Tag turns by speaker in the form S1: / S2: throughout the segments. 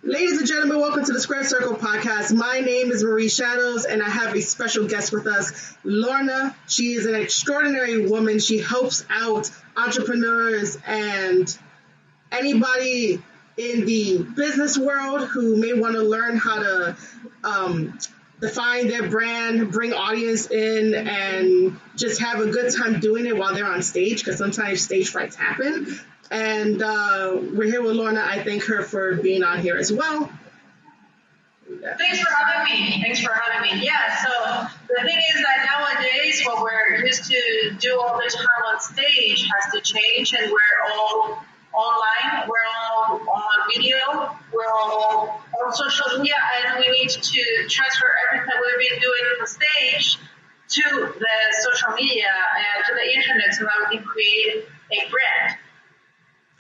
S1: Ladies and gentlemen, welcome to the Squared Circle podcast. My name is Marie Shadows, and I have a special guest with us, Lorna. She is an extraordinary woman. She helps out entrepreneurs and anybody in the business world who may want to learn how to define their brand, bring audience in, and just have a good time doing it while they're on stage, because sometimes stage frights happen. And we're here with Lorna. I thank her for being on here as well.
S2: Thanks for having me. Yeah, so the thing is that nowadays what we're used to do all the time on stage has to change, and we're all online, we're all on video, we're all on social media, and we need to transfer everything we've been doing on stage to the social media and to the internet so that we can create a brand.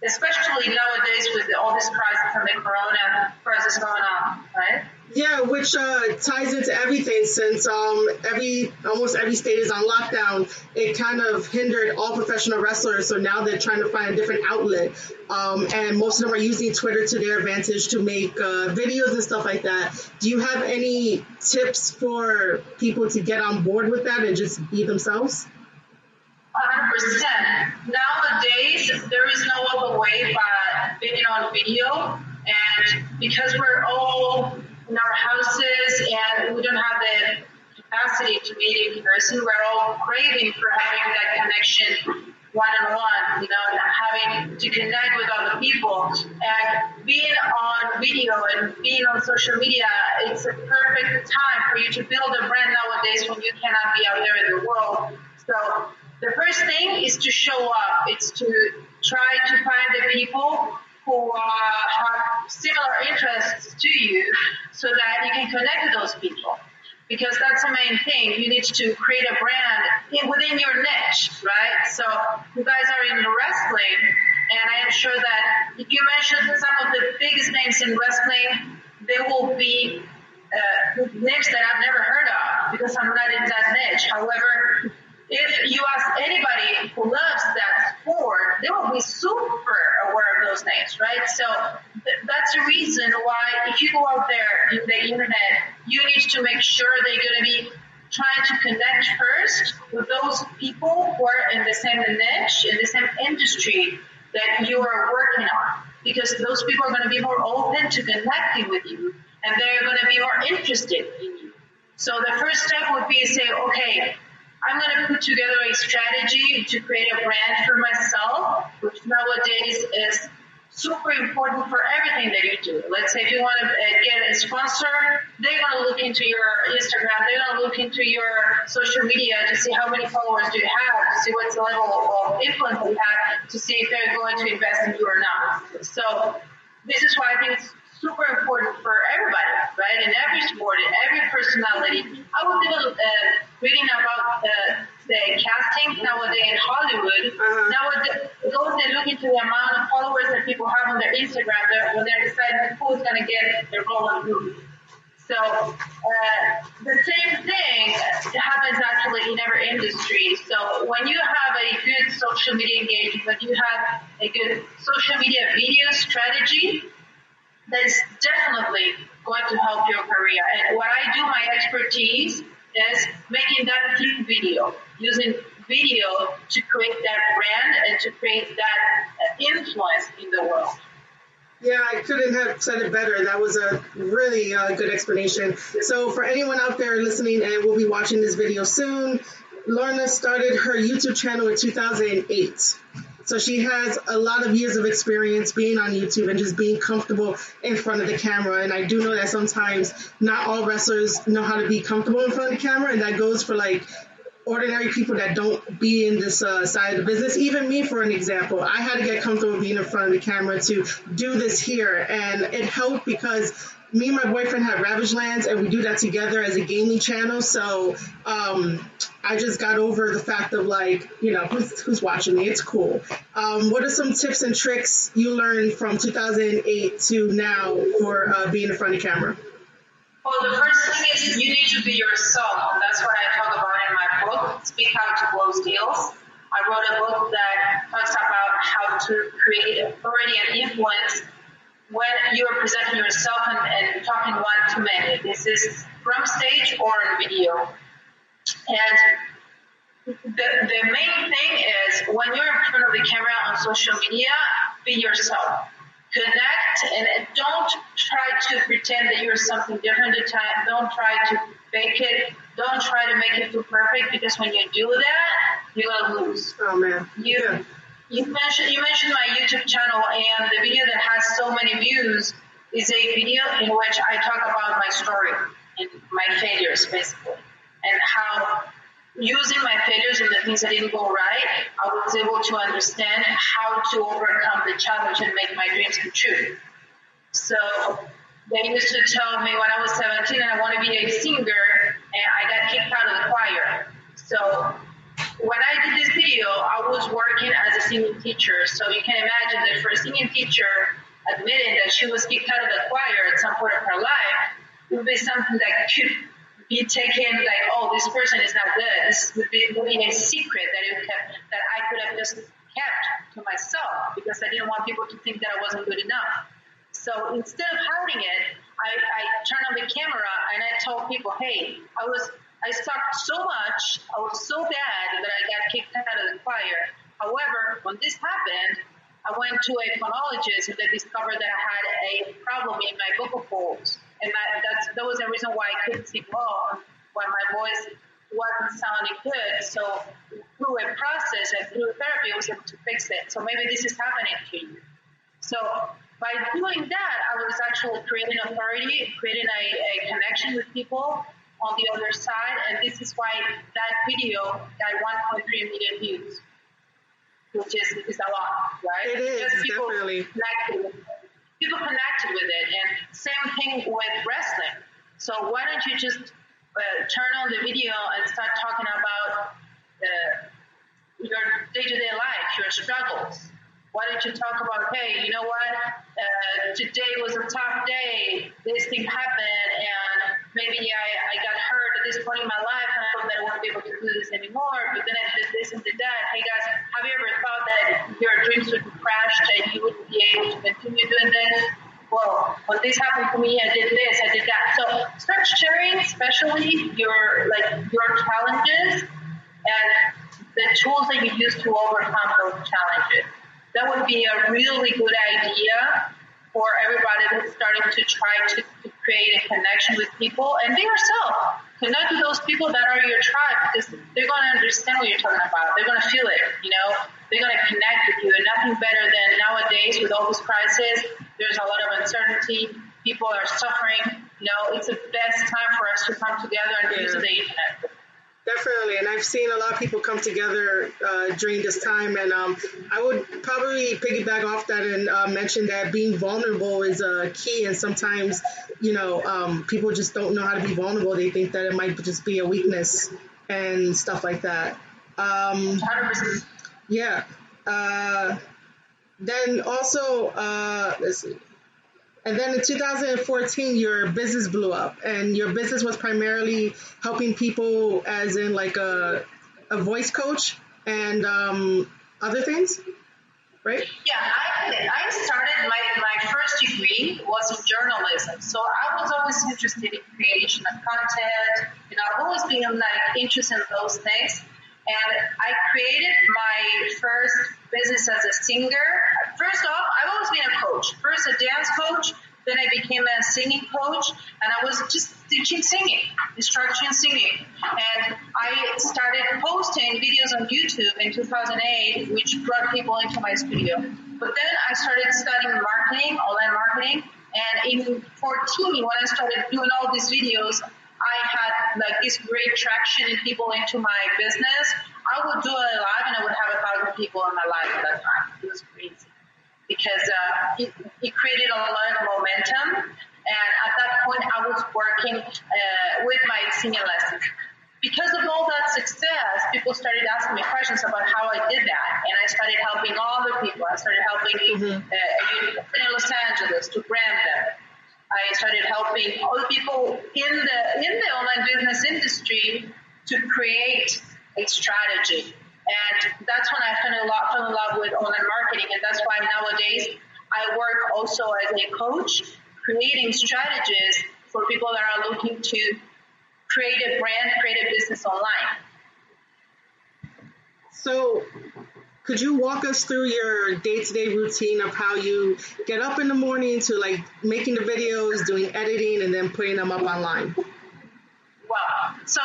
S2: Especially nowadays with all this crisis and the corona crisis going on, right?
S1: Yeah, which ties into everything since almost every state is on lockdown. It kind of hindered all professional wrestlers, so now they're trying to find a different outlet. And most of them are using Twitter to their advantage to make videos and stuff like that. Do you have any tips for people to get on board with that and just be themselves?
S2: 100%. Nowadays, there is no other way but being on video, and because we're all in our houses and we don't have the capacity to meet in person, we're all craving for having that connection one-on-one, and having to connect with other people. And being on video and being on social media, it's a perfect time for you to build a brand nowadays when you cannot be out there in the world. So the first thing is to show up. It's to try to find the people who have similar interests to you so that you can connect with those people. Because that's the main thing. You need to create a brand within your niche, right? So you guys are in wrestling, and I am sure that if you mention some of the biggest names in wrestling, they will be names that I've never heard of because I'm not in that niche. However, if you ask anybody who loves that sport, they will be super aware of those names, right? So that's the reason why if you go out there in the internet, you need to make sure that you're going to be trying to connect first with those people who are in the same niche, in the same industry that you are working on, because those people are going to be more open to connecting with you, and they're going to be more interested in you. So the first step would be to say, okay, I'm going to put together a strategy to create a brand for myself, which nowadays is super important for everything that you do. Let's say if you want to get a sponsor, they're going to look into your Instagram, they're going to look into your social media to see how many followers do you have, to see what's the level of influence you have, to see if they're going to invest in you or not. So this is why I think it's super important for everybody, right? In every sport, in every personality. I was even reading about the casting nowadays in Hollywood. Nowadays, they look into the amount of followers that people have on their Instagram when they're deciding who's going to get their role in the movie. So the same thing happens actually in every industry. So when you have a good social media engagement, when you have a good social media video strategy, that is definitely going to help your career. And what I do, my expertise is making that team video, using video to create that brand and to create that influence in the world.
S1: Yeah, I couldn't have said it better. That was a really good explanation. So for anyone out there listening and will be watching this video soon, Lorna started her YouTube channel in 2008. So she has a lot of years of experience being on YouTube and just being comfortable in front of the camera. And I do know that sometimes not all wrestlers know how to be comfortable in front of the camera, and that goes for like ordinary people that don't be in this side of the business. Even me, for an example, I had to get comfortable being in front of the camera to do this here. And it helped because me and my boyfriend have Ravage Lands, and we do that together as a gaming channel. So I just got over the fact of like, who's watching me? It's cool. What are some tips and tricks you learned from 2008 to now for being in front of the camera?
S2: Well, the first thing is you need to be yourself, and that's what I talk about in my book, Speak How to Close Deals. I wrote a book that talks about how to create authority and influence when you are presenting yourself and talking one to many. This is from stage or in video. And the main thing is when you're in front of the camera on social media, be yourself. Connect and don't try to pretend that you're something different at the time. Don't try to fake it. Don't try to make it too perfect, because when you do that, you're gonna lose.
S1: Oh man.
S2: You mentioned my YouTube channel, and the video that has so many views is a video in which I talk about my story and my failures, basically, and how using my failures and the things that didn't go right, I was able to understand how to overcome the challenge and make my dreams come true. So they used to tell me when I was 17 and I want to be a singer, and I got kicked out of the choir. So when I did this video, I was working as a singing teacher. So you can imagine that for a singing teacher admitting that she was kicked out of the choir at some point of her life, it would be something that could be taken like, oh, this person is not good. This would be a secret that I could have just kept to myself, because I didn't want people to think that I wasn't good enough. So instead of hiding it, I turned on the camera and I told people, hey, I sucked so much, I was so bad that I got kicked out of the choir. However, when this happened, I went to a phonologist and they discovered that I had a problem in my vocal folds. And that was the reason why I couldn't sing well, when my voice wasn't sounding good. So through a process and through therapy, I was able to fix it. So maybe this is happening to you. So by doing that, I was actually creating authority, creating a connection with people on the other side. And this is why that video got 1.3 million views, which is a lot, right?
S1: It is,
S2: people
S1: definitely.
S2: People connected with it. And same thing with wrestling. So why don't you just turn on the video and start talking about your day-to-day life, your struggles. Why don't you talk about, hey, you know what, today was a tough day, this thing happened, and maybe I got hurt at this point in my life, and I thought that I won't be able to do this anymore, but then I did this and did that. Hey guys, have you ever thought that your dreams would crash and you wouldn't be able to continue doing this? Well, when this happened to me, I did this, I did that. So start sharing, especially your challenges and the tools that you use to overcome those challenges. That would be a really good idea for everybody that's starting to try to create a connection with people. And be yourself. Connect with those people that are your tribe, because they're going to understand what you're talking about. They're going to feel it, you know. They're going to connect with you. And nothing better than nowadays with all this crisis, there's a lot of uncertainty. People are suffering. You know, it's the best time for us to come together and use the internet.
S1: Definitely, and I've seen a lot of people come together during this time, and I would probably piggyback off that and mention that being vulnerable is key, and sometimes, you know, people just don't know how to be vulnerable. They think that it might just be a weakness and stuff like that.
S2: 100%.
S1: Yeah. Then also, let's see. And then in 2014, your business blew up, and your business was primarily helping people as in like a voice coach and other things, right?
S2: Yeah, I started my first degree was in journalism. So I was always interested in creation of content. You know, I've always been like interested in those things. And I created my first business as a singer. First off, I've always been a coach. First a dance coach, then I became a singing coach, and I was just teaching singing, instruction singing. And I started posting videos on YouTube in 2008, which brought people into my studio. But then I started studying marketing, online marketing, and in 14, when I started doing all these videos, I had like this great traction in people into my business. I would do it live and I would have 1,000 people in my life at that time. It was crazy because it created a lot of momentum. And at that point, I was working with my singing lessons. Because of all that success, people started asking me questions about how I did that. And I started helping other people. I started helping in Los Angeles to brand them. I started helping other people in the online business industry to create a strategy. And that's when I fell in love with online marketing. And that's why nowadays I work also as a coach, creating strategies for people that are looking to create a brand, create a business online.
S1: So could you walk us through your day-to-day routine of how you get up in the morning to like making the videos, doing editing, and then putting them up online?
S2: Wow. So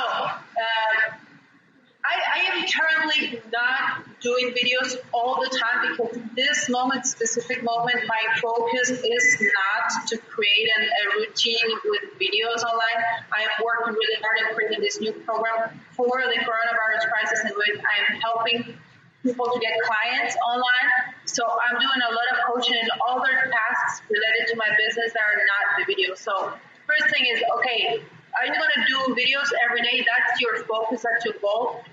S2: I am currently not doing videos all the time because this moment, specific moment, my focus is not to create a routine with videos online. I am working really hard on creating this new program for the coronavirus crisis in which I am helping people to get clients online. So I'm doing a lot of coaching and other tasks related to my business that are not the video. So first thing is, okay, are you going to do videos every day? That's your focus, that's your goal.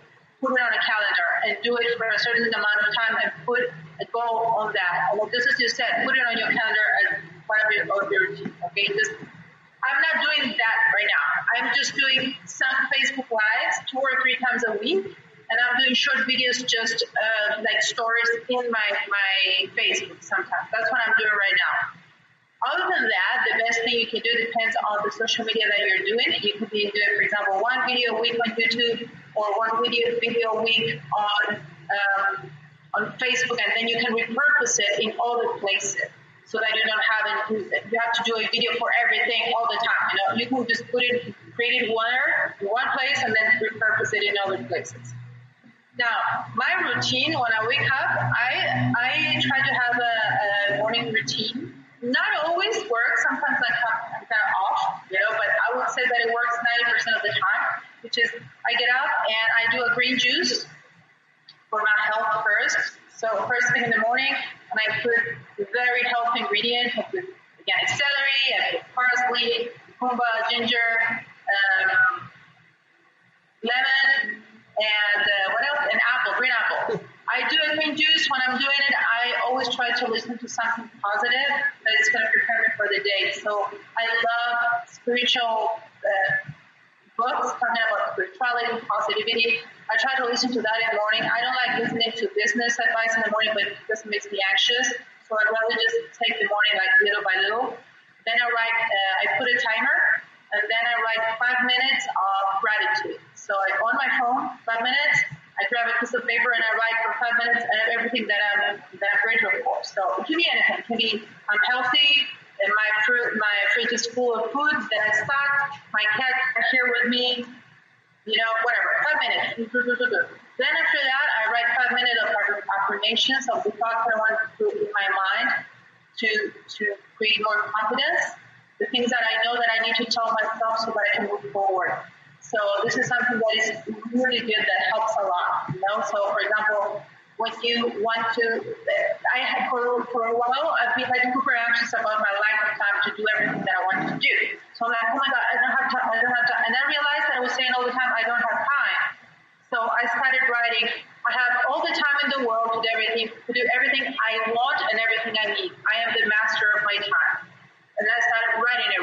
S2: Put it on a calendar and do it for a certain amount of time and put a goal on that. And just as you said, put it on your calendar as part of your routine. Okay, I'm not doing that right now. I'm just doing some Facebook Lives 2 or 3 times a week, and I'm doing short videos, just like stories in my Facebook sometimes. That's what I'm doing right now. Other than that, the best thing you can do depends on the social media that you're doing. You could be doing, for example, 1 video a week on YouTube or 1 video a week on Facebook, and then you can repurpose it in other places so that you don't you have to do a video for everything all the time. You know, you can just create it in one place and then repurpose it in other places. Now, my routine when I wake up, I try to have a morning routine. Not always works. Sometimes I'm kind of off, but I would say that it works 90% of the time, which is I get up and I do a green juice for my health first. So first thing in the morning, and I put very healthy ingredients. I put organic celery, I put parsley, cucumber, ginger, lemon, and what else? An apple, green apple. I do a green juice. When I'm doing it, I always try to listen to something positive that is going to prepare me for the day. So I love spiritual books talking about spirituality, positivity. I try to listen to that in the morning. I don't like listening to business advice in the morning, but it just makes me anxious. So I'd rather just take the morning like little by little. Then I put a timer, and then I write 5 minutes of gratitude. So on my phone, 5 minutes, I grab a piece of paper and I write for 5 minutes and everything that I'm grateful for. So it can be anything. It can be I'm healthy, and my fridge is full of food that I stocked, my cats are here with me, whatever. 5 minutes. Then after that, I write 5 minutes of affirmations of the thoughts that I want to put in my mind to create more confidence, the things that I know that I need to tell myself so that I can move forward. So this is something that is really good, that helps a lot, So for example, when you want to, I had for a while, I've been like super anxious about my lack of time to do everything that I wanted to do. So I'm like, oh my God, I don't have time. And I realized that I was saying all the time, I don't have time. So I started writing, I have all the time in the world to do everything I want and everything I need. I am the master of my time. And I started writing it.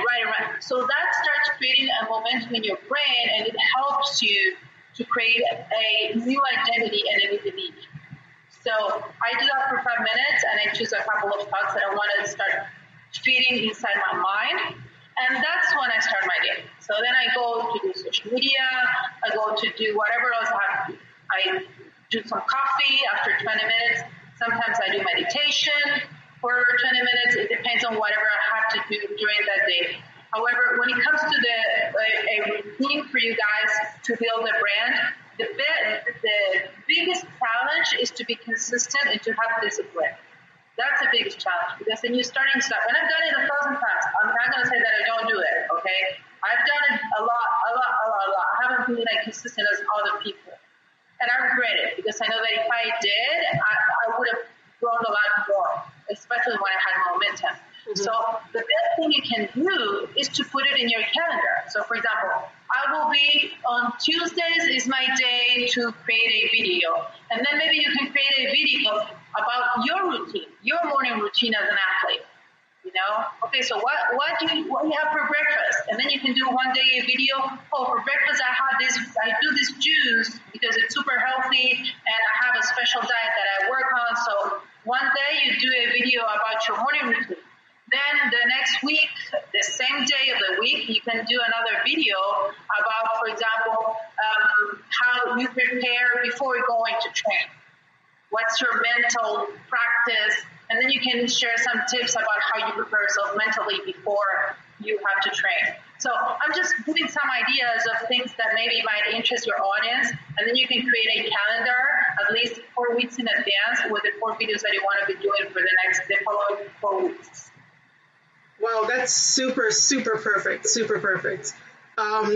S2: So that starts creating a momentum in your brain, and it helps you to create a new identity and a new belief. So I do that for 5 minutes, and I choose a couple of thoughts that I want to start feeding inside my mind. And that's when I start my day. So then I go to do social media. I go to do whatever else I have to do. I do some coffee after 20 minutes. Sometimes I do meditation for 20 minutes. It depends on whatever I have to do during that day. However, when it comes to a routine for you guys to build a brand, the biggest challenge is to be consistent and to have discipline. That's the biggest challenge, because then you're starting stuff. And I've done it 1,000 times. I'm not going to say that I don't do it, okay? I've done it a lot. I haven't been like consistent as other people. And I regret it, because I know that if I did, I would have grown a lot more, especially when I had momentum. Mm-hmm. So the best thing you can do is to put it in your calendar. So for example, I will be on Tuesdays is my day to create a video. And then maybe you can create a video about your routine, your morning routine as an athlete. Okay, so what do you have for breakfast? And then you can do one day a video. Oh, for breakfast I do this juice because it's super healthy, and I have a special diet that I work on. So one day you do a video about your morning routine. Then the next week, the same day of the week, you can do another video about, for example, how you prepare before going to train. What's your mental practice? And then you can share some tips about how you prepare yourself mentally before you have to train. So I'm just giving some ideas of things that maybe might interest your audience, and then you can create a calendar at least 4 weeks in advance with the 4 videos that you want to be doing for the following 4 weeks.
S1: Wow, that's super, super perfect. Super perfect.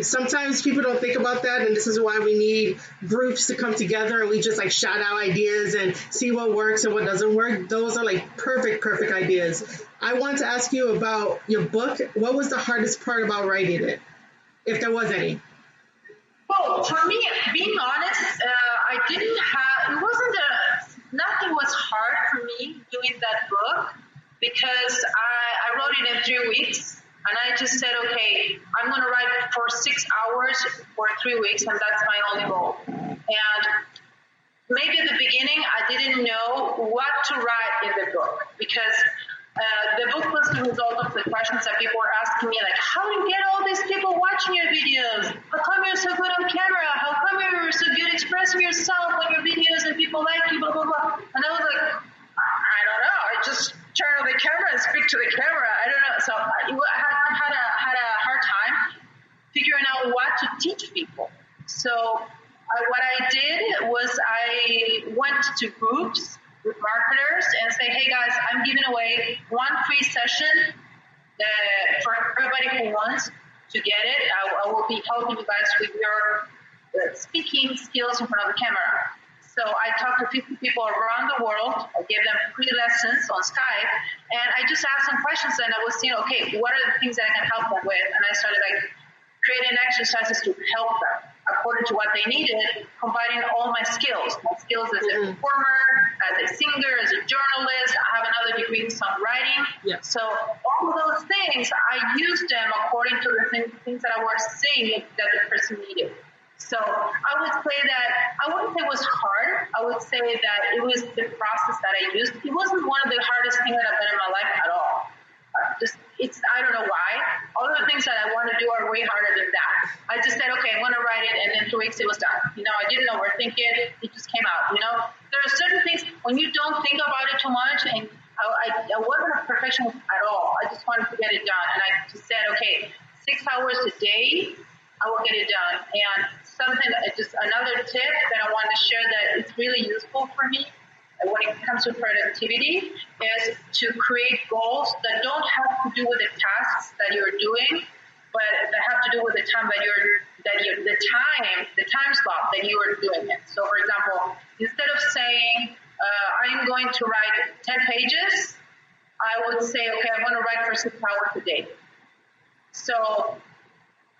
S1: Sometimes people don't think about that, and this is why we need groups to come together and we just like shout out ideas and see what works and what doesn't work. Those are like perfect ideas. I want to ask you about your book. What was the hardest part about writing it, if there was any?
S2: Well, for me, being honest, nothing was hard for me doing that book because I wrote it in 3 weeks. And I just said, okay, I'm going to write for 6 hours for 3 weeks, and that's my only goal. And maybe at the beginning, I didn't know what to write in the book because the book was the result of the questions that people were asking me, like, how do you get all these people watching your videos? How come you're so good on camera? How come you're so good expressing yourself on your videos and people like you, blah, blah, blah. And I was like, I don't know. I just turn on the camera and speak to the camera. I don't know. So I had a hard time figuring out what to teach people. So what I did was I went to groups with marketers and say, hey guys, I'm giving away one free session for everybody who wants to get it. I will be helping you guys with your speaking skills in front of the camera. So I talked to 50 people around the world. I gave them free lessons on Skype, and I just asked them questions, and I was seeing, okay, what are the things that I can help them with? And I started creating exercises to help them according to what they needed, combining all my skills. My skills as a performer, as a singer, as a journalist. I have another degree in songwriting. Yeah. So all of those things, I used them according to the things that I was seeing that the person needed. So I would say that, I wouldn't say it was hard. I would say that it was the process that I used. It wasn't one of the hardest things that I've done in my life at all. I don't know why. All the things that I want to do are way harder than that. I just said, okay, I'm going to write it, and in 2 weeks it was done. I didn't overthink it. It just came out, There are certain things, when you don't think about it too much, and I wasn't a perfectionist at all. I just wanted to get it done. And I just said, okay, 6 hours a day, I will get it done. And another tip that I want to share that is really useful for me when it comes to productivity is to create goals that don't have to do with the tasks that you're doing, but that have to do with the time the time slot that you are doing it. So for example, instead of saying, I'm going to write 10 pages, I would say, okay, I'm going to write for 6 hours a day. So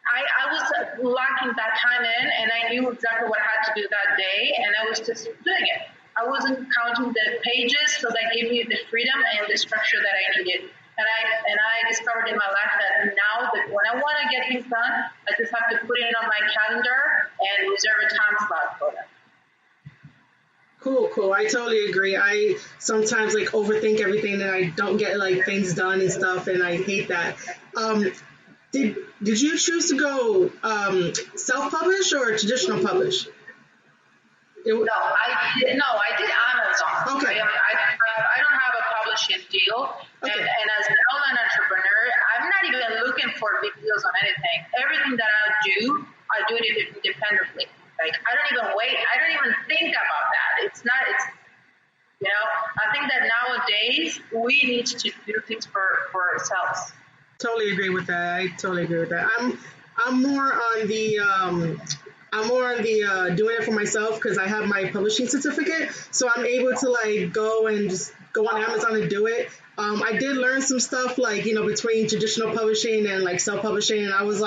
S2: I was locking that time in, and I knew exactly what I had to do that day, and I was just doing it. I wasn't counting the pages, so that gave me the freedom and the structure that I needed. And I discovered in my life that now that when I want to get things done, I just have to put it on my calendar and reserve a time slot for them.
S1: Cool. I totally agree. I sometimes overthink everything and I don't get things done and stuff, and I hate that. Did you choose to go self-publish or traditional publish?
S2: No, I did Amazon.
S1: Okay.
S2: I don't have a publishing deal. Okay. And as an online entrepreneur, I'm not even looking for big deals on anything. Everything that I do it independently. I don't even wait. I don't even think about that. I think that nowadays we need to do things for ourselves.
S1: Totally agree with that. I'm more on the doing it for myself because I have my publishing certificate, so I'm able to go and just go on Amazon and do it. I did learn some stuff between traditional publishing and self-publishing, and I was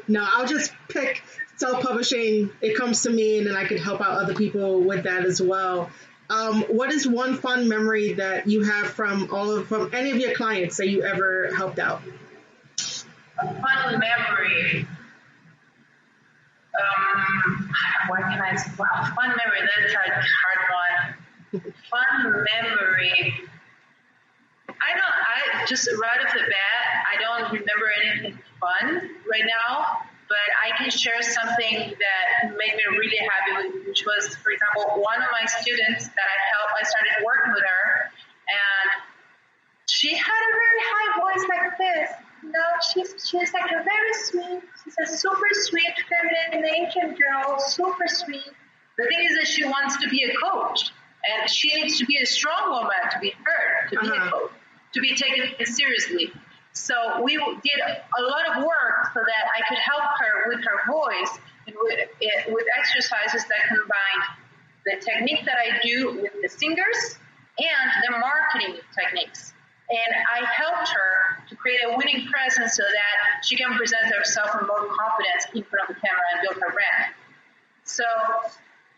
S1: no, I'll just pick self-publishing. It comes to me, and then I could help out other people with that as well. What is one fun memory that you have from any of your clients that you ever helped out?
S2: A fun memory. What can I say? Wow, fun memory. That's a hard one. Fun memory. I just right off the bat, I don't remember anything fun right now, but I can share something that made me really happy, which was, for example, one of my students that I started working with her, and she had a very high voice like this. She's like a very sweet, she's a super sweet feminine Asian girl, super sweet. The thing is that she wants to be a coach, and she needs to be a strong woman to be heard, to be a coach, to be taken seriously. So we did a lot of work so that I could help her with her voice and with exercises that combined the technique that I do with the singers and the marketing techniques. And I helped her to create a winning presence so that she can present herself with more confidence in front of the camera and build her brand. So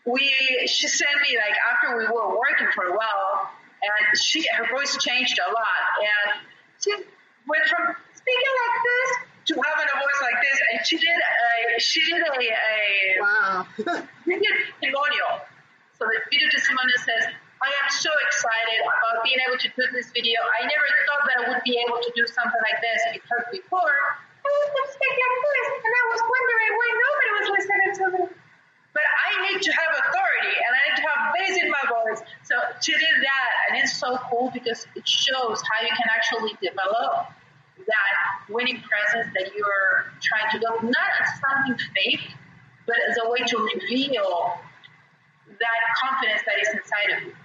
S2: she sent me, like, after we were working for a while, and her voice changed a lot, and she went from speaking like this to having a voice like this, and she did a
S1: wow.
S2: testimonial. So the video testimonial says, I am so excited about being able to do this video. I never thought that I would be able to do something like this, because before I would speak like this, and I was wondering why nobody was listening to me. But I need to have authority, and I need to have bass in my voice. So she did that, and it's so cool because it shows how you can actually develop that winning presence that you're trying to build, not as something fake, but as a way to reveal that confidence that is inside of you.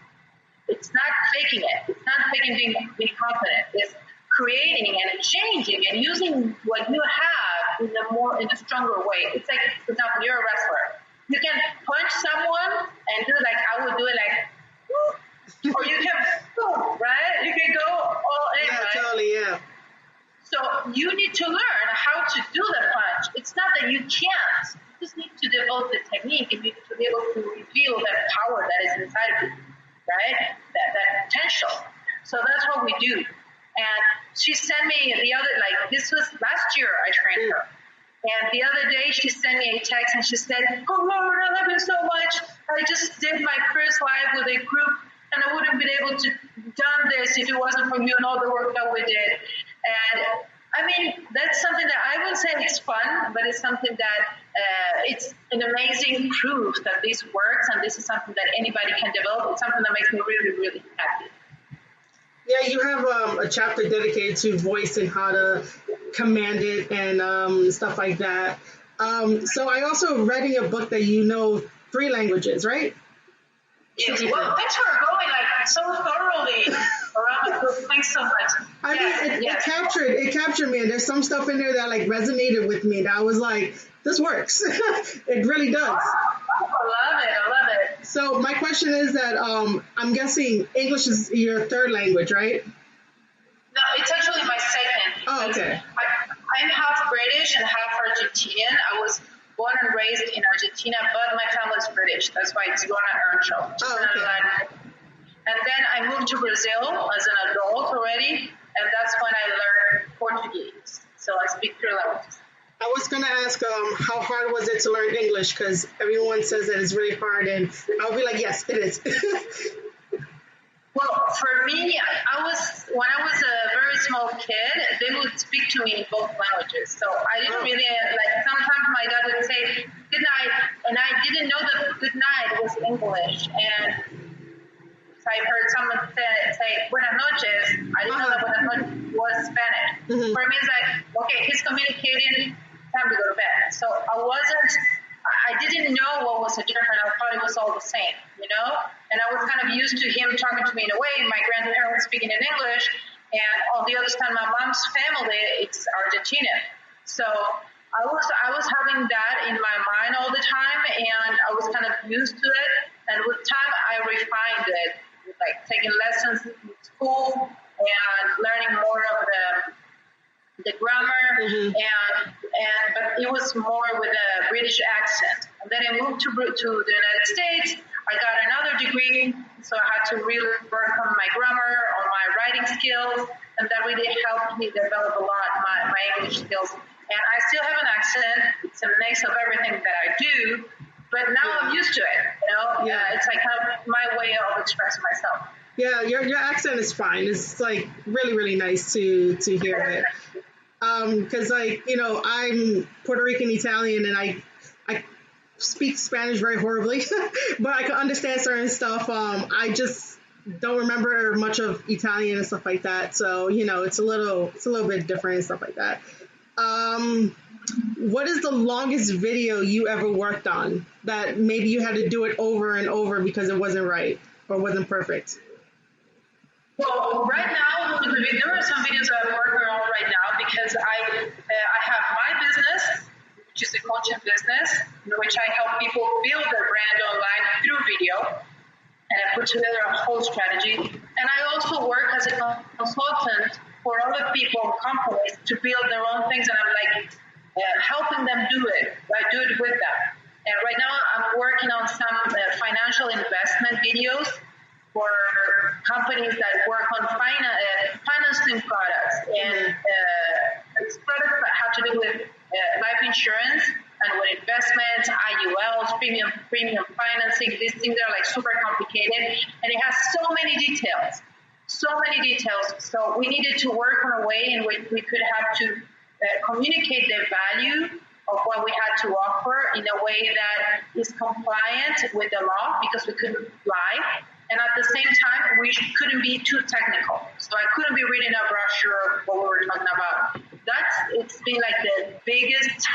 S2: It's not faking it. It's not faking being confident. It's creating and changing and using what you have in a stronger way. It's like, for example, you're a wrestler. You can punch someone and do like, I would do it like, whoop, or you can boom, right? You can go all in,
S1: yeah,
S2: right?
S1: Totally, yeah.
S2: So you need to learn how to do the punch. It's not that you can't. You just need to develop the technique, and you need to be able to reveal that power that is inside of you, right? That potential. So that's what we do. And she sent me this was last year I trained her. And the other day she sent me a text and she said, oh Lord, I love you so much. I just did my first live with a group, and I wouldn't have been able to done this if it wasn't for you and all the work that we did. And I mean, that's something that I would say it's fun, but it's something that it's an amazing proof that this works, and this is something that anybody can develop. It's something that makes me really, really happy.
S1: Yeah, you have a chapter dedicated to voice and how to command it and stuff like that. So I also read in your book that you know 3 languages, right?
S2: Yeah, well, thanks for going like so thoroughly around the book. Thanks so much.
S1: I mean, it captured me, and there's some stuff in there that like resonated with me. That I was like, this works. It really does.
S2: I love it.
S1: So my question is that I'm guessing English is your 3rd language, right?
S2: No, it's actually my 2nd.
S1: Oh, okay.
S2: I'm half British and half Argentinian. I was born and raised in Argentina, but my family's British. That's why it's Lorna Earnshaw.
S1: Oh, okay.
S2: And then I moved to Brazil as an adult already, and that's when I learned Portuguese. So I speak 3 languages.
S1: I was going to ask how hard was it to learn English, because everyone says that it's really hard, and I'll be like, yes, it is.
S2: Well, for me, when I was a very small kid, they would speak to me in both languages. So I didn't really, sometimes my dad would say, good night, and I didn't know that good night was English. And so I heard someone say, buenas noches. I didn't know that buenas noches was Spanish.
S1: Mm-hmm.
S2: For me, it's like, okay, he's communicating, time to go to bed. So I didn't know what was the difference. I thought it was all the same, And I was kind of used to him talking to me in a way, my grandparents speaking in English, and on the other side, my mom's family, it's Argentinian. So I was having that in my mind all the time, and I was kind of used to it. And with time, I refined it, like taking lessons in school and learning more of the grammar,
S1: mm-hmm.
S2: but it was more with a British accent. And then I moved to the United States. I got another degree, so I had to really work on my grammar, on my writing skills, and that really helped me develop a lot my English skills. And I still have an accent. It's a mix of everything that I do, But now I'm used to it, it's like kind of my way of expressing myself.
S1: Yeah, your accent is fine. It's like really, really nice to hear it. Because I'm Puerto Rican Italian, and I speak Spanish very horribly, but I can understand certain stuff. I just don't remember much of Italian and stuff like that. So it's a little bit different and stuff like that. What is the longest video you ever worked on that maybe you had to do it over and over because it wasn't right or wasn't perfect?
S2: Well, right now, there are some videos that I'm working on right now because I have my business, which is a coaching business, in which I help people build their brand online through video, and I put together a whole strategy. And I also work as a consultant for other people and companies to build their own things, and I'm like helping them do it. I do it with them. And right now, I'm working on some financial investment videos for companies that work on financing products and products that have to do with life insurance and with investments, IULs, premium financing. These things are like super complicated, and it has so many details. So we needed to work on a way in which we could have to communicate the value of what we had to offer in a way that is compliant with the law, because we couldn't lie. And at the same time, we couldn't be too technical. So I couldn't be reading a brochure of what we were talking about. It's been like the biggest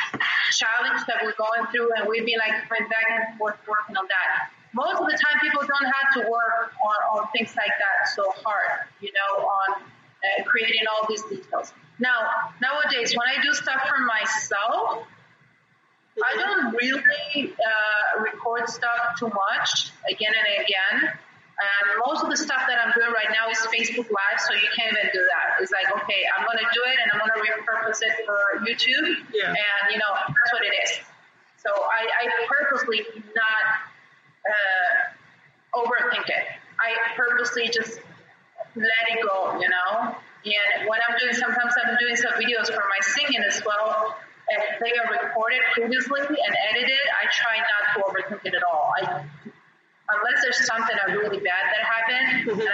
S2: challenge that we're going through, and we've been like going back and forth working on that. Most of the time, people don't have to work on things like that so hard, on creating all these details. Now, nowadays, when I do stuff for myself, I don't really record stuff too much again and again. And most of the stuff that I'm doing right now is Facebook Live, so you can't even do that. It's like, okay, I'm going to do it, and I'm going to repurpose it for YouTube, and, that's what it is. So I purposely not overthink it. I purposely just let it go, And when sometimes I'm doing some videos for my singing as well, and they are recorded previously and edited, I try not to overthink it at all. Unless there's something really bad that happened, and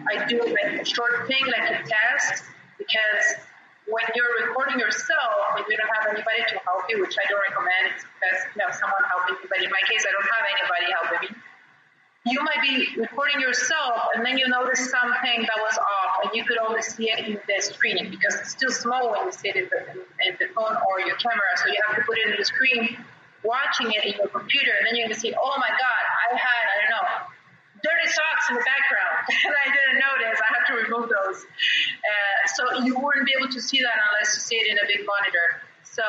S2: I do like a short thing, like a test, because when you're recording yourself and you don't have anybody to help you, which I don't recommend, it's best to have someone helping you. But in my case, I don't have anybody helping me. You might be recording yourself, and then you notice something that was off, and you could only see it in the screen because it's still small when you see it in the phone or your camera. So you have to put it in the screen, watching it in your computer, and then you can see, oh my God, I had, dirty socks in the background, and I didn't notice. I have to remove those. So you wouldn't be able to see that unless you see it in a big monitor. So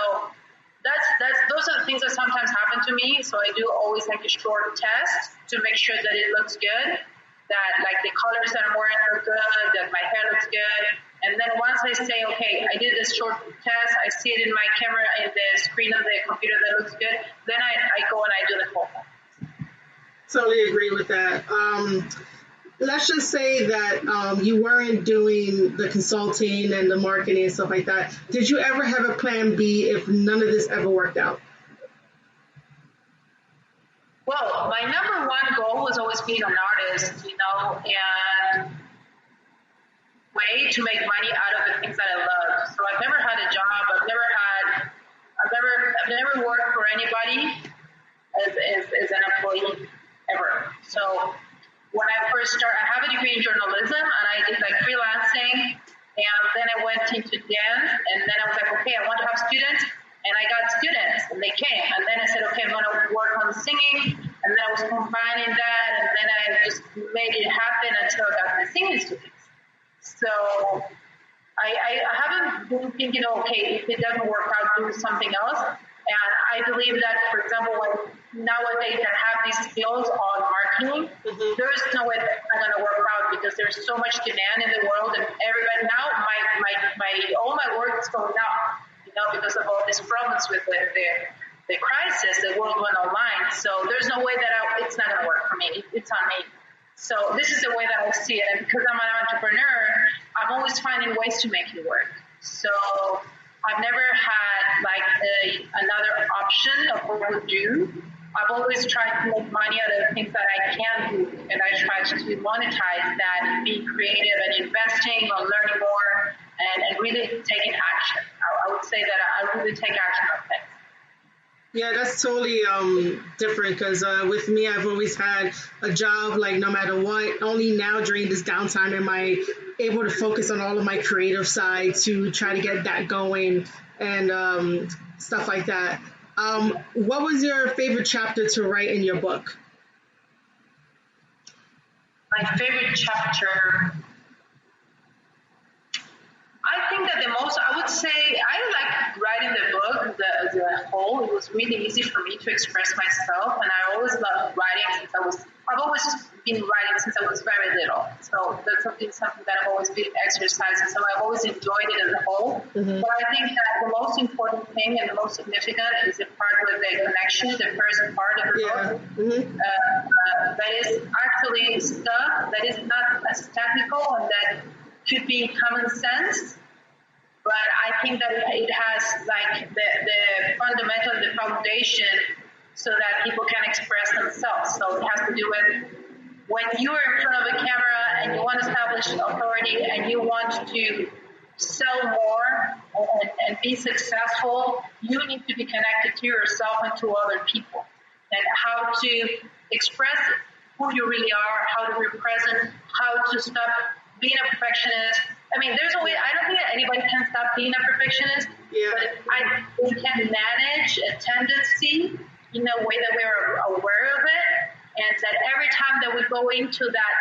S2: those are the things that sometimes happen to me. So I do always like a short test to make sure that it looks good, that like the colors that I'm wearing look good, that my hair looks good. And then once I say, okay, I did this short test, I see it in my camera, in the screen of the computer that looks good, then I go and I do the whole thing.
S1: Totally agree with that. Let's just say that you weren't doing the consulting and the marketing and stuff like that. Did you ever have a plan B if none of this ever worked out?
S2: Well, my number one goal was always being an artist, and way to make money out of the things that I love. So I've never had a job. I've never worked for anybody as an employee ever. So when I first started, I have a degree in journalism, and I did like freelancing, and then I went into dance, and then I was like, okay, I want to have students, and I got students, and they came, and then I said, okay, I'm going to work on singing, and then I was combining that, and then I just made it happen until I got the singing students. So I haven't been thinking, okay, if it doesn't work out, do something else. And I believe that, for example, when nowadays I have these skills on marketing, there is no way that's not going to work out because there's so much demand in the world, and everybody now, all my work is going up, because of all these problems with the crisis. The world went online, so there's no way that it's not going to work for me. It's on me. So this is the way that I see it, and because I'm an entrepreneur, I'm always finding ways to make it work. So I've never had like another option of what I would do. I've always tried to make money out of the things that I can do, and I try to monetize that and be creative and investing or learning more and really taking action. I would say that I really take action on things.
S1: Yeah, that's totally different because with me, I've always had a job, like no matter what. Only now during this downtime am I able to focus on all of my creative side to try to get that going and stuff like that. What was your favorite chapter to write in your book?
S2: My favorite chapter, I think that I would say I like writing the book as a whole. It was really easy for me to express myself, and I always loved writing I've always been writing since I was very little. So that's something that I've always been exercising. So I've always enjoyed it as a whole. Mm-hmm. But I think that the most important thing and the most significant is the part with the connection, the first part of the book. Mm-hmm. That is actually stuff that is not as technical and that could be common sense. But I think that it has like the fundamental, the foundation, so that people can express themselves. So it has to do with when you're in front of a camera and you want to establish authority and you want to sell more and be successful, you need to be connected to yourself and to other people. And how to express who you really are, how to be present, how to stop being a perfectionist. I mean, there's a way, I don't think that anybody can stop being a perfectionist, but we can manage a tendency in a way that we're aware of it, and that every time that we go into that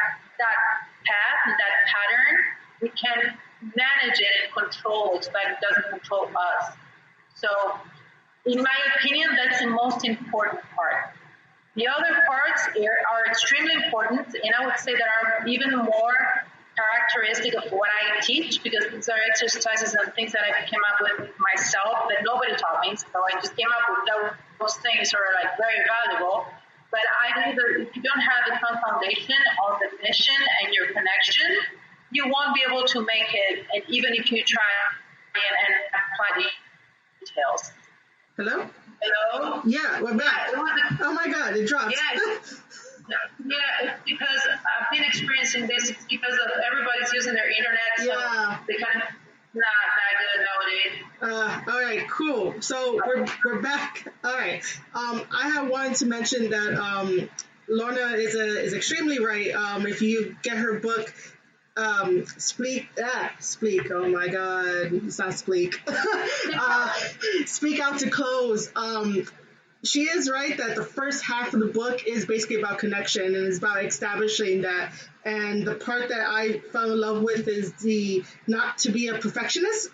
S2: path, that pattern, we can manage it and control it so that it doesn't control us. So, in my opinion, that's the most important part. The other parts are extremely important, and I would say that are even more characteristic of what I teach, because these are exercises and things that I came up with myself that nobody taught me. So I just came up with those things are like very valuable. But I believe that if you don't have a strong foundation on the mission and your connection, you won't be able to make it. And even if you try and apply the details.
S1: Hello?
S2: Hello?
S1: Yeah, we're back. Oh my God, it dropped.
S2: Yes. Yeah, it's because I've been experiencing this. It's because of everybody's using their internet, so they kind of not that good nowadays.
S1: All right, cool. So we're back. All right. I have wanted to mention that Lorna is extremely right. If you get her book, Speak. Oh my God, it's not Speak. Speak Out to Close. She is right that the first half of the book is basically about connection and is about establishing that. And the part that I fell in love with is the not to be a perfectionist.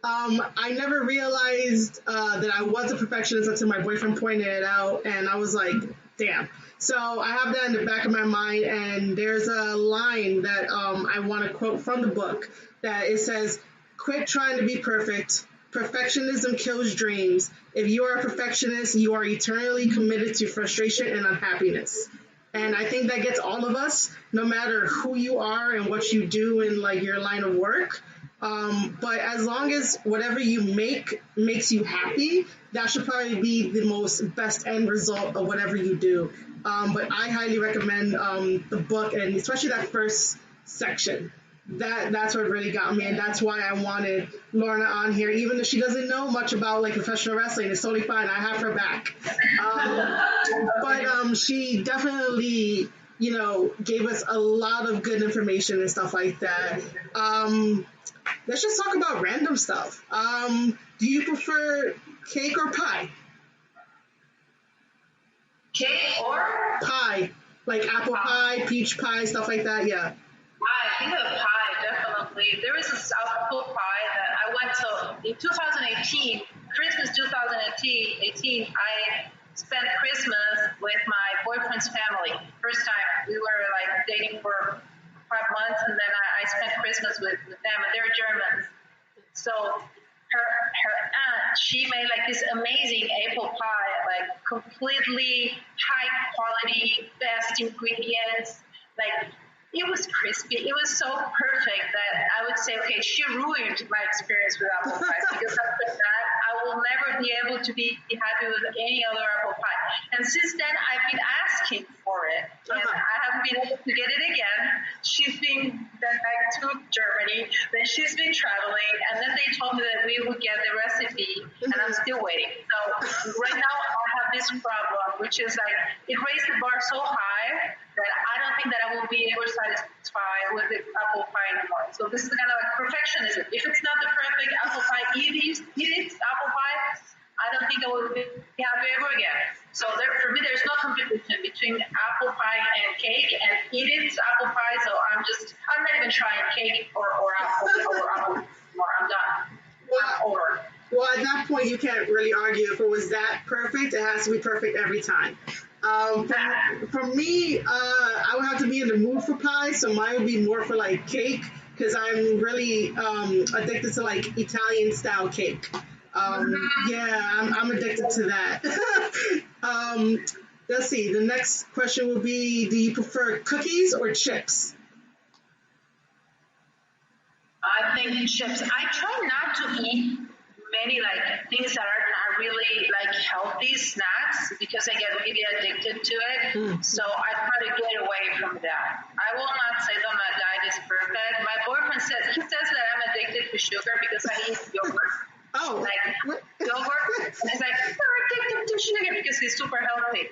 S1: I never realized that I was a perfectionist until my boyfriend pointed it out, and I was like, damn. So I have that in the back of my mind, and there's a line that I want to quote from the book that it says, "Quit trying to be perfect. Perfectionism kills dreams. If you are a perfectionist, you are eternally committed to frustration and unhappiness." And I think that gets all of us, no matter who you are and what you do in like your line of work. But as long as whatever you make makes you happy, that should probably be the best end result of whatever you do. But I highly recommend the book, and especially that first section. That's what really got me, and that's why I wanted Lorna on here, even though she doesn't know much about like professional wrestling. It's totally fine. I have her back. But she definitely, gave us a lot of good information and stuff like that. Let's just talk about random stuff. Do you prefer cake or pie?
S2: Cake or
S1: pie, like apple pie, peach pie, stuff like that. Yeah.
S2: I think of pie, definitely. There is this apple pie that I went to in 2018, Christmas 2018, I spent Christmas with my boyfriend's family. First time. We were like dating for 5 months, and then I spent Christmas with them, and they're Germans. So her aunt, she made like this amazing apple pie, like completely high quality, best ingredients, like it was crispy. It was so perfect that I would say, okay, she ruined my experience with apple pie, because after that, I will never be able to be happy with any other apple pie. And And since then, I've been asking for it, and I haven't been able to get it again. She's been back to Germany, then she's been traveling, and then they told me that we would get the recipe, and I'm still waiting. So right now, I have this problem, which is like, it raised the bar so high that I don't think that I will be able to satisfy with the apple pie anymore. So this is kind of like perfectionism. If it's not the perfect apple pie, eat it, apple pie, I don't think I will be happy ever again. So for me, there's no competition between apple pie and cake, and eat it, apple pie. So I'm not even trying cake or apple anymore. I'm done. I'm over.
S1: Well, at that point, you can't really argue. If it was that perfect, it has to be perfect every time. For me, I would have to be in the mood for pie, so mine would be more for like cake, because I'm really addicted to like Italian style cake. Yeah, I'm addicted to that. Let's see. The next question will be: do you prefer cookies or chips?
S2: I think chips. I try not to eat many like things that are not really like healthy snacks because I get really addicted to it. So I try to get away from that. I will not say that my diet is perfect. My boyfriend says that I'm addicted to sugar because I eat yogurt.
S1: Oh,
S2: like yogurt. And he's like, you're addicted to sugar because it's super healthy.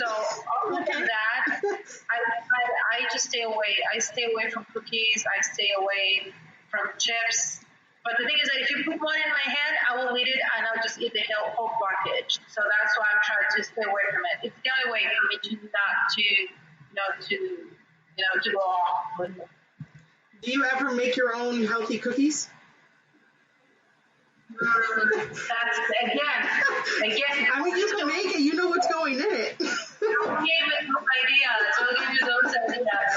S2: So other than that, I just stay away. I stay away from cookies. I stay away from chips. But the thing is that if you put one in my hand, I will eat it and I'll just eat the whole package. So that's why I'm trying to stay away from it. It's the only way for me to not to go off with it.
S1: Do you ever make your own healthy cookies?
S2: That's again.
S1: I mean, you can make it. You know what's going in it.
S2: Don't give me those ideas. Don't give me those ideas.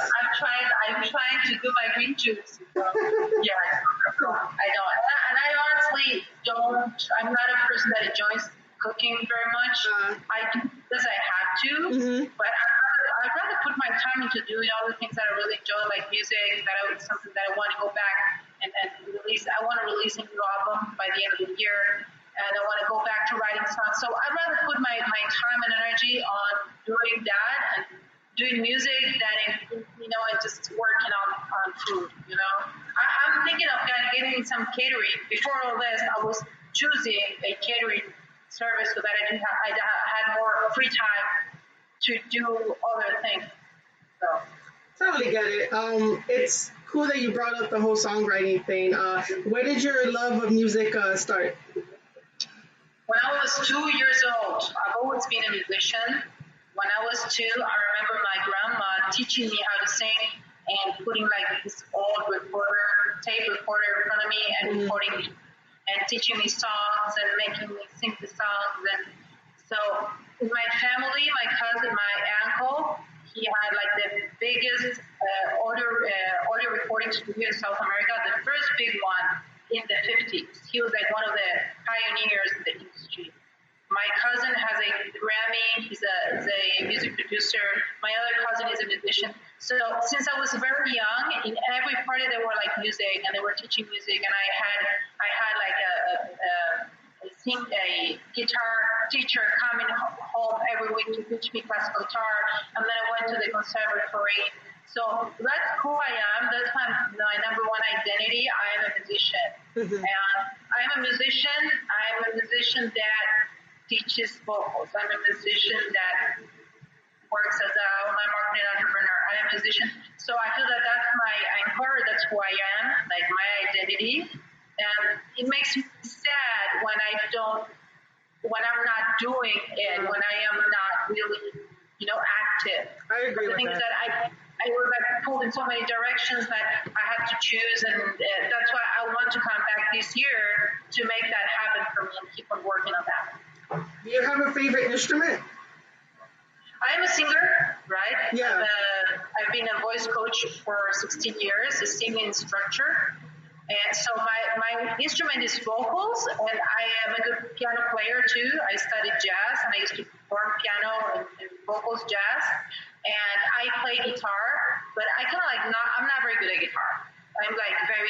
S2: I'm trying to do my green juice. Yeah, I don't. And I honestly don't. I'm not a person that enjoys cooking very much. I do because I have to, but I'd rather put my time into doing all the things that I really enjoy, like music. Something that I want to go back and release. I want to release a new album by the end of the year, and I want to go back to writing songs. So I'd rather put my time and energy on doing that and doing music than and just working on food. I'm thinking of getting some catering. Before all this, I was choosing a catering service so that I had more free time to do other things. So.
S1: Totally get it. It's cool that you brought up the whole songwriting thing. Where did your love of music start?
S2: When I was 2 years old, I've always been a musician. When I was 2, I remember my grandma teaching me how to sing and putting like this old tape recorder in front of me and recording me and teaching me songs and making me sing the songs. And so in my family, my cousin, my uncle, he had like the biggest audio recording studio in South America, the first big one in the 50s. He was like one of the pioneers in the industry. My cousin has a Grammy. He's a music producer. My other cousin is a musician. So since I was very young, in every party there were like music, and they were teaching music, and I had like a guitar teacher coming home every week to teach me classical guitar, and then I went to the conservatory. So that's who I am. That's my number one identity. I am a musician. And I'm a musician that teaches vocals. I'm a musician that works as an online marketing entrepreneur. I'm a musician. So I feel that that's my anchor. That's who I am, like my identity. And it makes me sad when I'm not doing it, when I am not really, active.
S1: I agree with
S2: the thing
S1: that.
S2: is that I was like pulled in so many directions that I had to choose, and that's why I want to come back this year to make that happen for me and keep on working on that.
S1: Do you have a favorite instrument?
S2: I am a singer, right?
S1: Yeah.
S2: I've been a voice coach for 16 years, a singing instructor. And so my instrument is vocals, and I am a good piano player too. I studied jazz, and I used to perform piano and vocals jazz. And I play guitar, but I kind of I'm not very good at guitar. I'm like very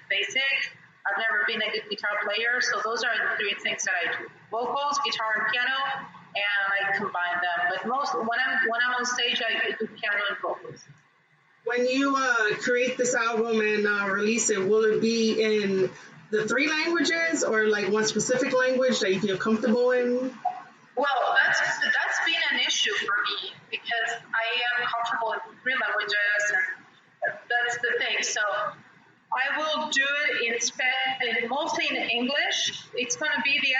S2: basic. I've never been a good guitar player, so those are the 3 things that I do: vocals, guitar, and piano. and I combine them. But most when I'm on stage, I do piano and vocals.
S1: When you create this album and release it, will it be in the 3 languages or like one specific language that you feel comfortable in?
S2: Well, that's been an issue for me because I am comfortable in 3 languages, and that's the thing. So I will do it in Spanish, mostly in English. It's going to be the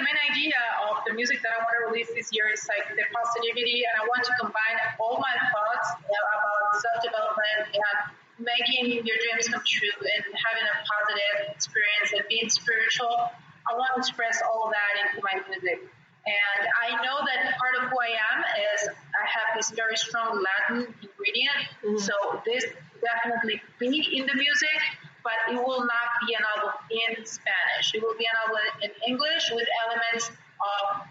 S2: main idea of the music that I want to release this year is like the positivity, and I want to combine all my thoughts about self-development and making your dreams come true and having a positive experience and being spiritual. I want to express all of that into my music. And I know that part of who I am is I have this very strong Latin ingredient. Mm-hmm. So this definitely be in the music, but it will not be an album in Spanish. It will be an album in English with elements of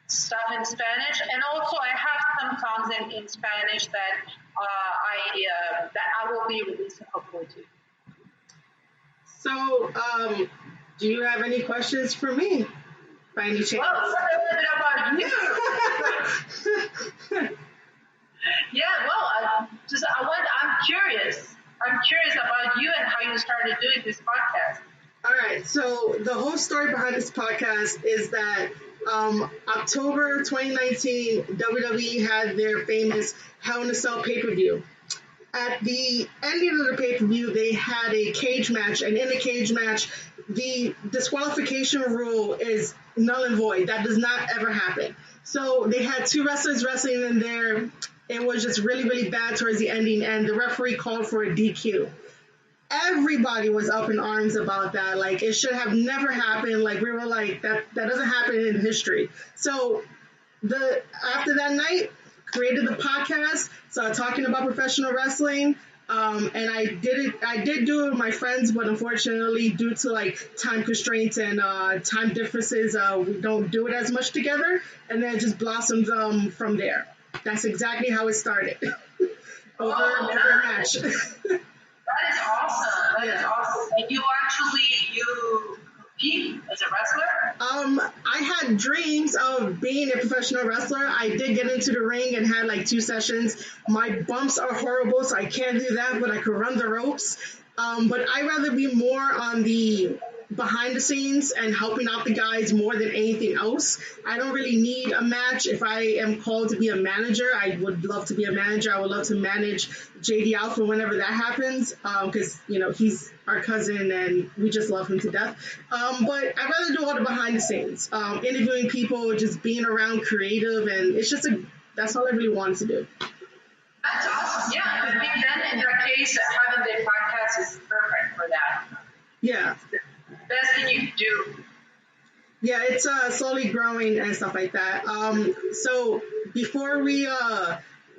S2: stuff in Spanish. And also I have some songs in Spanish that I will be releasing hopefully too.
S1: So, do you have any questions for me? By any chance?
S2: Well, a little bit about you. Yeah, well, I'm curious. I'm curious about you and how you started doing this podcast.
S1: All right. So the whole story behind this podcast is that October 2019, WWE had their famous Hell in a Cell pay-per-view. At the ending of the pay-per-view, they had a cage match, and in the cage match, the disqualification rule is null and void. That does not ever happen. So they had 2 wrestlers wrestling in there. It was just really, really bad towards the ending, and the referee called for a DQ. Everybody was up in arms about that. Like, it should have never happened. Like, we were like, that doesn't happen in history. So after that night, created the podcast, started talking about professional wrestling, and I did do it with my friends, but unfortunately, due to like time constraints and time differences, we don't do it as much together, and then it just blossomed from there. That's exactly how it started. over a match.
S2: That is awesome. That is awesome. And you compete as a wrestler?
S1: I had dreams of being a professional wrestler. I did get into the ring and had like 2 sessions. My bumps are horrible, so I can't do that, but I could run the ropes. But I'd rather be more on the behind the scenes and helping out the guys more than anything else. I don't really need a match. If I am called to be a manager, I would love to be a manager. I would love to manage JD Alpha whenever that happens, because he's our cousin and we just love him to death. But I'd rather do all the behind the scenes, interviewing people, just being around creative, and it's just that's all I really wanted to do.
S2: That's awesome. Yeah, I think then in that case, having the podcast is perfect for that.
S1: Yeah.
S2: Best thing you can do.
S1: Yeah, it's slowly growing and stuff like that. So before we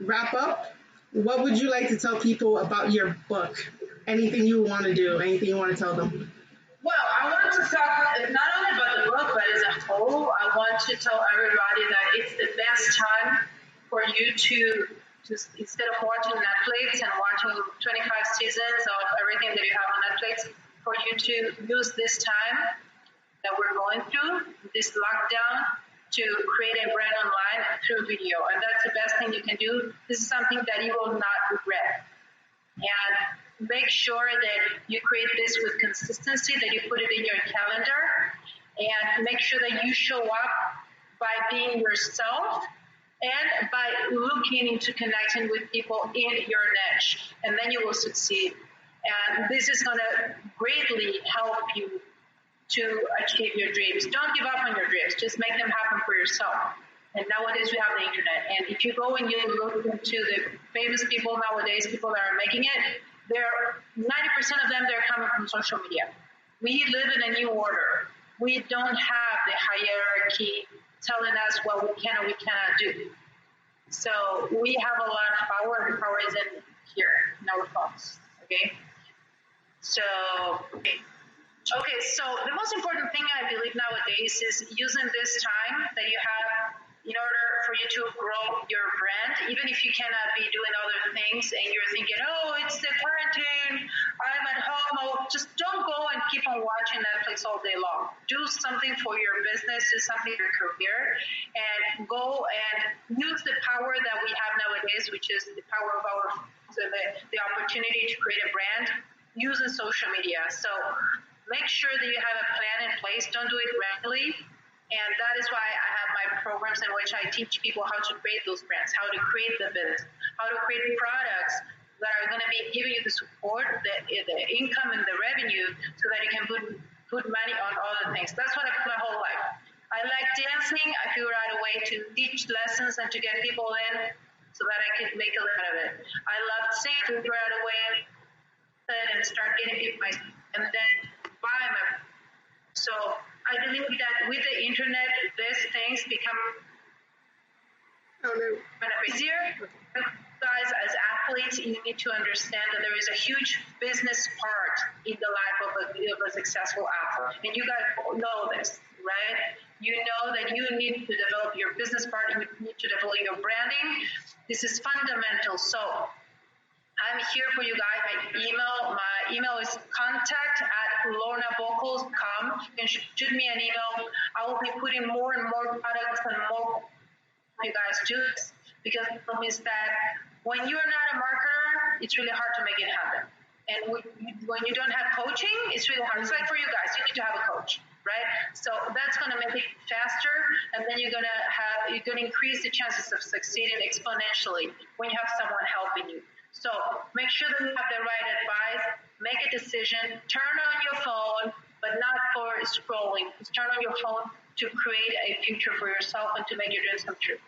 S1: wrap up, what would you like to tell people about your book? Anything you want to do? Anything you want to tell them?
S2: Well, I want to talk not only about the book, but as a whole. I want to tell everybody that it's the best time for you to instead of watching Netflix and watching 25 seasons of everything that you have on Netflix, for you to use this time that we're going through, this lockdown, to create a brand online through video. And that's the best thing you can do. This is something that you will not regret. And make sure that you create this with consistency, that you put it in your calendar, and make sure that you show up by being yourself and by looking into connecting with people in your niche. And then you will succeed. And this is going to greatly help you to achieve your dreams. Don't give up on your dreams. Just make them happen for yourself. And nowadays we have the internet. And if you go and you look into the famous people nowadays, people that are making it, 90% of them, they're coming from social media. We live in a new order. We don't have the hierarchy telling us what we can or we cannot do. So we have a lot of power, and the power is in here, in our phones. Okay? So the most important thing I believe nowadays is using this time that you have in order for you to grow your brand, even if you cannot be doing other things and you're thinking, oh, it's the quarantine, I'm at home, just don't go and keep on watching Netflix all day long. Do something for your business, do something for your career, and go and use the power that we have nowadays, which is the power of our phones and the opportunity to create a brand using social media. So make sure that you have a plan in place. Don't do it randomly. And that is why I have my programs in which I teach people how to create those brands, how to create the business, how to create products that are going to be giving you the support, the income and the revenue so that you can put money on other things. That's what I put my whole life. I like dancing. I figured out a way to teach lessons and to get people in so that I could make a living out of it. I love singing. I figured out a way and start getting people and then buy my. So I believe that with the internet, these things become easier. Guys, as athletes, you need to understand that there is a huge business part in the life of a successful athlete. And you guys know this, right? You know that you need to develop your business part, you need to develop your branding. This is fundamental. So I'm here for you guys. My email is contact@lornavocals.com. You can shoot me an email. I will be putting more and more products and more you guys do this, because the problem is that when you're not a marketer, it's really hard to make it happen. And when you don't have coaching, it's really hard. It's like for you guys, you need to have a coach, right? So that's going to make it faster, and then you're going to increase the chances of succeeding exponentially when you have someone helping you. So make sure that you have the right advice, make a decision, turn on your phone, but not for scrolling. Just turn on your phone to create a future for yourself and to make your dreams come true.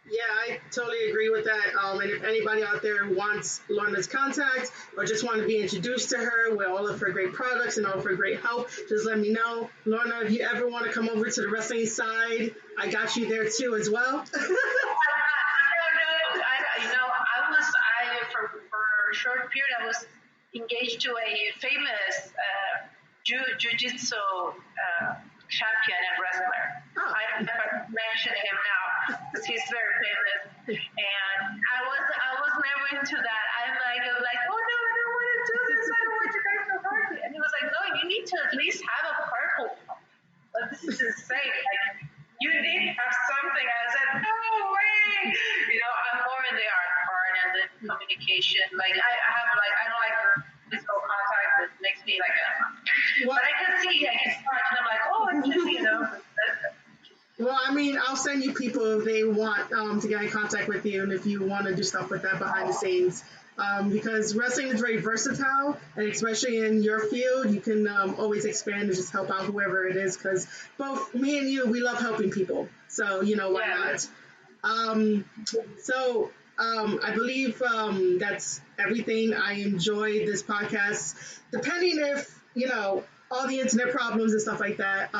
S1: Yeah, I totally agree with that. And if anybody out there wants Lorna's contact or just want to be introduced to her with all of her great products and all of her great help, just let me know. Lorna, if you ever want to come over to the wrestling side, I got you there too as well. For a short period, I was engaged to a famous jiu-jitsu champion and wrestler. Oh. I don't know if I mention him now because he's very famous. And I was never into that. I was like, oh no, I don't want to do this. I don't want you guys to hurt me. And he was like, no, you need to at least have a purple. Like, this is insane. Like, you need to have something. I said, no way. I'm more in the art part and the communication. Like, I don't like physical contact. That makes me like, but I can see, I can start, and I'm like, oh, it's just, Well, I mean, I'll send you people if they want to get in contact with you and if you want to do stuff with that behind the scenes. Because wrestling is very versatile, and especially in your field, you can always expand and just help out whoever it is, because both me and you, we love helping people. So, why not? I believe that's everything. I enjoyed this podcast, depending if, all the internet problems and stuff like that.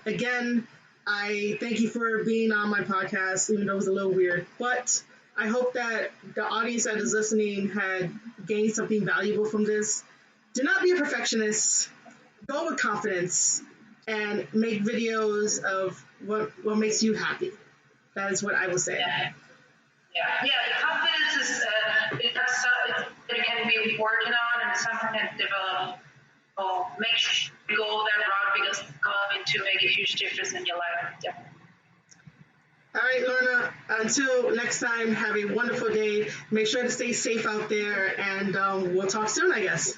S1: Again, I thank you for being on my podcast, even though it was a little weird. But I hope that the audience that is listening had gained something valuable from this. Do not be a perfectionist. Go with confidence and make videos of what makes you happy. That is what I will say.
S2: Yeah. The confidence is it can be working on and something can develop. Make sure you go that route because it's going to make a huge difference in your life. Definitely.
S1: All right, Lorna, until next time, have a wonderful day. Make sure to stay safe out there, and we'll talk soon, I guess.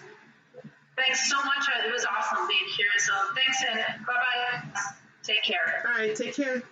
S2: Thanks so much. It was awesome being here. So thanks, and bye-bye. Take care.
S1: All right, take care.